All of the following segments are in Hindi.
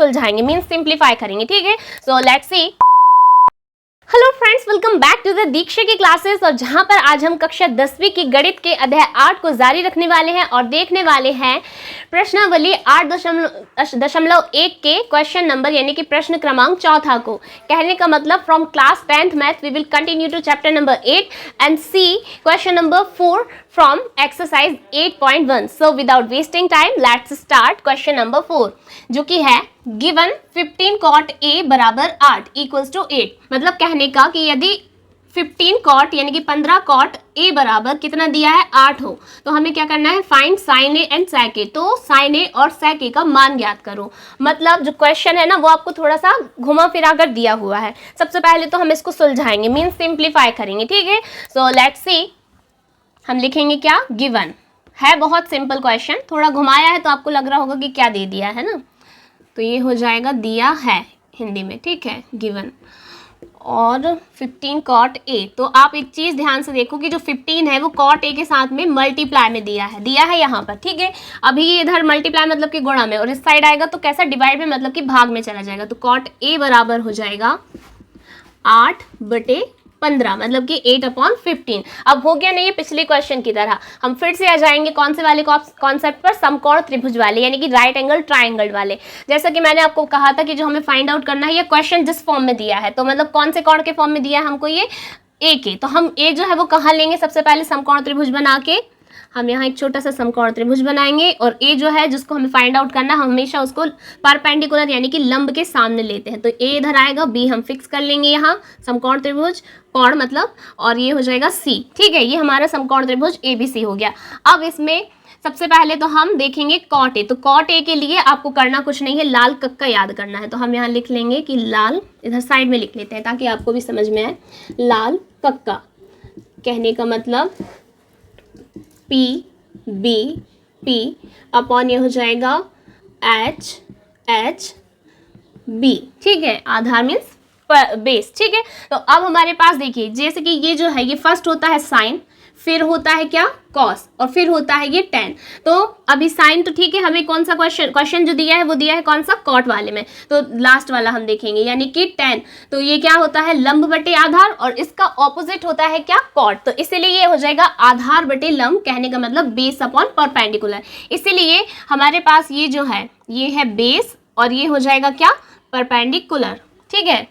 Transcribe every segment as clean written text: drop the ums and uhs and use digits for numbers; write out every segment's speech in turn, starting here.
सुलझाएंगे, मीन्स सिंप्लीफाई करेंगे, ठीक है। So let's see. Hello friends, welcome back to the Diksha की क्लासेस। और जहां पर आज हम कक्षा 10वीं की गणित के अध्याय 8 को जारी रखने वाले हैं और देखने वाले हैं प्रश्नावली 8.1 के क्वेश्चन नंबर यानी कि प्रश्न क्रमांक चौथा को। कहने का मतलब from class 10th math we will continue to chapter number 8 and see question number 4 from exercise 8.1। So without wasting time let's start question number 4, जो कि है गिवन 15 cot a बराबर 8 इक्वल्स टू 8। मतलब कहने का कि यदि 15 cot यानी कि 15 cot a बराबर कितना दिया है 8 हो, तो हमें क्या करना है, find sin a and sec a। तो sin a और sec a का मान ज्ञात करो। मतलब जो क्वेश्चन है ना वो आपको थोड़ा सा घुमा फिरा कर दिया हुआ है। सबसे पहले तो हम इसको सुलझाएंगे, मीन्स सिंप्लीफाई करेंगे, ठीक है। सो लेट्स सी, हम लिखेंगे क्या, गिवन है। बहुत सिंपल क्वेश्चन, थोड़ा घुमाया है तो आपको लग रहा होगा कि क्या दे दिया है ना, तो ये हो जाएगा दिया है हिंदी में, ठीक है, गिवन और 15 cot a। तो आप एक चीज़ ध्यान से देखो कि जो 15 है वो cot a के साथ में मल्टीप्लाई में दिया है यहाँ पर, ठीक है। अभी इधर मल्टीप्लाई मतलब कि गुणा में, और इस साइड आएगा तो कैसा, डिवाइड में मतलब कि भाग में चला जाएगा। तो cot a बराबर हो जाएगा 8/15, मतलब कि 8/15। अब हो गया नहीं, ये पिछले क्वेश्चन की तरह हम फिर से आ जाएंगे कौन से वाले कॉन्सेप्ट पर, समकोण त्रिभुज वाले यानी कि राइट एंगल ट्राइंगल वाले। जैसा कि मैंने आपको कहा था कि जो हमें फाइंड आउट करना है, ये क्वेश्चन जिस फॉर्म में दिया है, तो मतलब कौन से कोण के फॉर्म में दिया है हमको, ये ए के। तो हम ए जो है वो कहाँ लेंगे, सबसे पहले समकोण त्रिभुज बना के हम यहाँ एक छोटा सा समकोण त्रिभुज बनाएंगे, और ए जो है जिसको हमें फाइंड आउट करना है, हमेशा उसको परपेंडिकुलर यानी कि लंब के सामने लेते हैं। तो ए इधर आएगा, बी हम फिक्स कर लेंगे यहाँ समकोण त्रिभुज, कोण मतलब, और ये हो जाएगा सी, ठीक है। ये हमारा समकोण त्रिभुज ए बी सी हो गया। अब इसमें सबसे पहले तो हम देखेंगे कॉट ए। तो कॉट ए के लिए आपको करना कुछ नहीं है, लाल कक्का याद करना है। तो हम यहाँ लिख लेंगे कि लाल, इधर साइड में लिख लेते हैं ताकि आपको भी समझ में आए, लाल कक्का। कहने का मतलब पी बी पी अपॉन ये हो जाएगा एच एच बी, ठीक है। आधार मीन्स बेस, ठीक है। तो अब हमारे पास देखिए, जैसे कि ये जो है, ये फर्स्ट होता है साइन, फिर होता है क्या, कॉस, और फिर होता है ये टेन। तो अभी साइन तो ठीक है, हमें कौन सा क्वेश्चन जो दिया है वो दिया है कौन सा, कॉट वाले में। तो लास्ट वाला हम देखेंगे यानी कि टेन। तो ये क्या होता है, लंब बटे आधार, और इसका ऑपोजिट होता है क्या, कॉट। तो इसीलिए ये हो जाएगा आधार बटे लंब, कहने का मतलब बेस अपॉन परपेंडिकुलर। इसीलिए हमारे पास ये जो है ये है बेस, और ये हो जाएगा क्या, परपेंडिकुलर, ठीक है।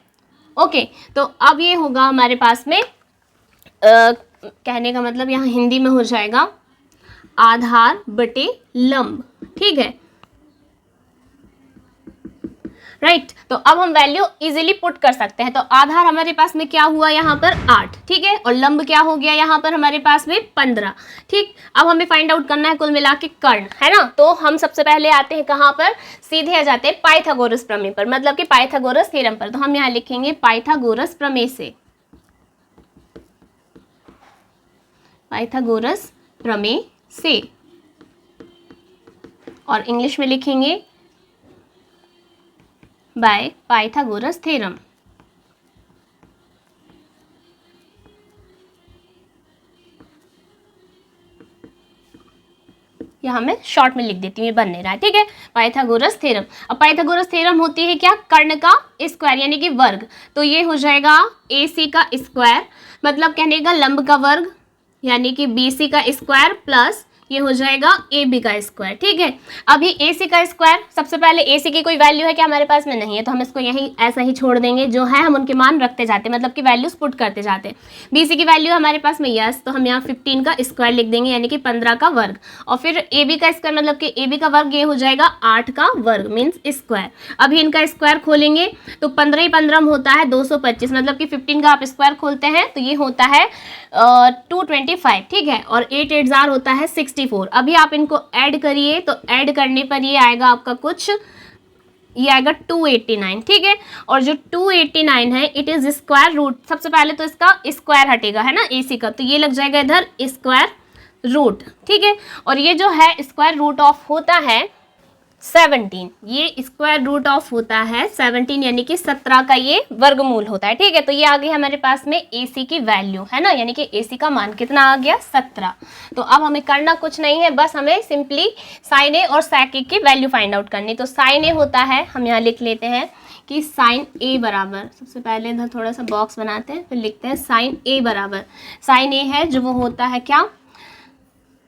ओके, तो अब ये होगा हमारे पास में कहने का मतलब यहाँ हिंदी में हो जाएगा आधार बटे लंब, ठीक है, राइट। तो अब हम वैल्यू इजीली पुट कर सकते हैं। तो आधार हमारे पास में क्या हुआ यहाँ पर 8, ठीक है, और लंब क्या हो गया यहाँ पर हमारे पास में 15, ठीक। अब हमें फाइंड आउट करना है कुल मिला के कर्ण, है ना। तो हम सबसे पहले आते हैं कहाँ पर, सीधे आ जाते हैं पाइथागोरस प्रमेय पर, मतलब कि पाइथागोरस थ्योरम पर। तो हम यहाँ लिखेंगे पाइथागोरस प्रमेय से, पाइथागोरस प्रमेय से, और इंग्लिश में लिखेंगे बाय पाइथागोरस थ्योरम। यहाँ मैं शॉर्ट में लिख देती हूँ, ये बन नहीं रहा है, ठीक है। Pythagoras theorem. अब पाइथागोरस थ्योरम होती है क्या, कर्ण का स्क्वायर यानी कि वर्ग। तो ये हो जाएगा AC का स्क्वायर, मतलब कहने का लंब का वर्ग, यानी कि BC का स्क्वायर प्लस ये हो जाएगा AB का स्क्वायर, ठीक है। अभी AC का स्क्वायर, सबसे पहले AC की कोई वैल्यू है क्या हमारे पास में, नहीं है, तो हम इसको यहीं ऐसा ही छोड़ देंगे, जो है हम उनके मान रखते जाते, मतलब कि वैल्यूज पुट करते जाते। BC की वैल्यू हमारे पास में यस, तो हम यहाँ 15 का स्क्वायर लिख देंगे यानी कि 15 का वर्ग, और फिर AB का स्क्वायर मतलब कि AB का वर्ग ये हो जाएगा 8 का वर्ग मीन्स स्क्वायर। अभी इनका स्क्वायर खोलेंगे तो 15 ही 15 होता है 225, मतलब कि 15 का आप स्क्वायर खोलते हैं तो ये होता है 225, ठीक है, और 8 8 जार होता है 64। अभी आप इनको ऐड करिए, तो ऐड करने पर ये आएगा आपका कुछ, ये आएगा 289, ठीक है। और जो 289 है इट इज स्क्वायर रूट, सबसे पहले तो इसका स्क्वायर हटेगा, है ना, AC का, तो ये लग जाएगा इधर स्क्वायर रूट, ठीक है। और ये जो है स्क्वायर रूट ऑफ होता है 17, ये स्क्वायर रूट ऑफ होता है 17 यानी कि 17 का ये वर्गमूल होता है। ठीक है, तो ये आ गई हमारे पास में AC की वैल्यू है ना, यानी कि AC का मान कितना आ गया 17। तो अब हमें करना कुछ नहीं है, बस हमें सिंपली साइन ए और sec ए की वैल्यू फाइंड आउट करनी। तो साइन ए होता है, हम यहाँ लिख लेते हैं कि साइन ए बराबर, सबसे पहले इधर थोड़ा सा बॉक्स बनाते हैं, फिर लिखते हैं साइन ए बराबर, साइन ए है जो वो होता है क्या,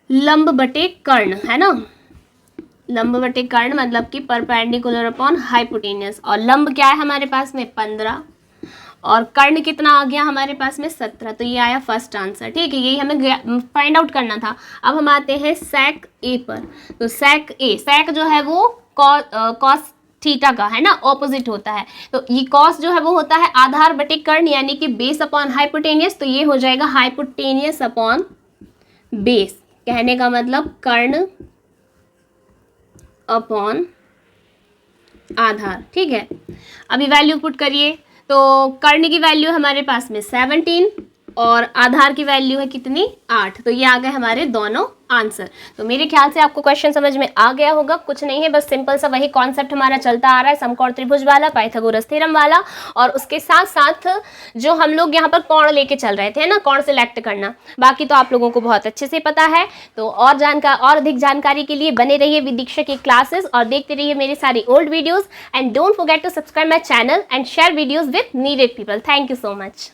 लंब बटे कर्ण, है ना, लंब बटे कर्ण मतलब कि परपेंडिकुलर अपॉन हाइपोटेनियस, और लंब क्या है हमारे पास में 15 और कर्ण कितना आ गया हमारे पास में 17। तो ये आया फर्स्ट आंसर। ठीक है, यही हमें फाइंड आउट करना था। अब हम आते हैं sec ए पर। तो sec ए, sec जो है वो cos थीटा का है ना, ऑपोजिट होता है। तो ये cos जो है वो होता है आधार बटे कर्ण यानी कि बेस अपॉन हाइपोटेनियस, तो ये हो जाएगा हाइपोटेनियस अपॉन बेस, कहने का मतलब कर्ण अपॉन आधार। ठीक है, अभी वैल्यू पुट करिए, तो कर्ण की वैल्यू हमारे पास में 17 और आधार की वैल्यू है कितनी 8। तो ये आ गए हमारे दोनों आंसर। तो मेरे ख्याल से आपको क्वेश्चन समझ में आ गया होगा। कुछ नहीं है, बस सिंपल सा वही कॉन्सेप्ट हमारा चलता आ रहा है, समकोण त्रिभुज वाला, पाइथागोरस थ्योरम वाला, और उसके साथ साथ जो हम लोग यहाँ पर कोण लेके चल रहे थे ना, कोण सिलेक्ट करना, बाकी तो आप लोगों को बहुत अच्छे से पता है। तो और अधिक जानकारी के लिए बने रहिए विदीक्षा की क्लासेस और देखते रहिए मेरी सारी old videos, and don't forget to subscribe my channel and share videos with needed people. Thank you so much.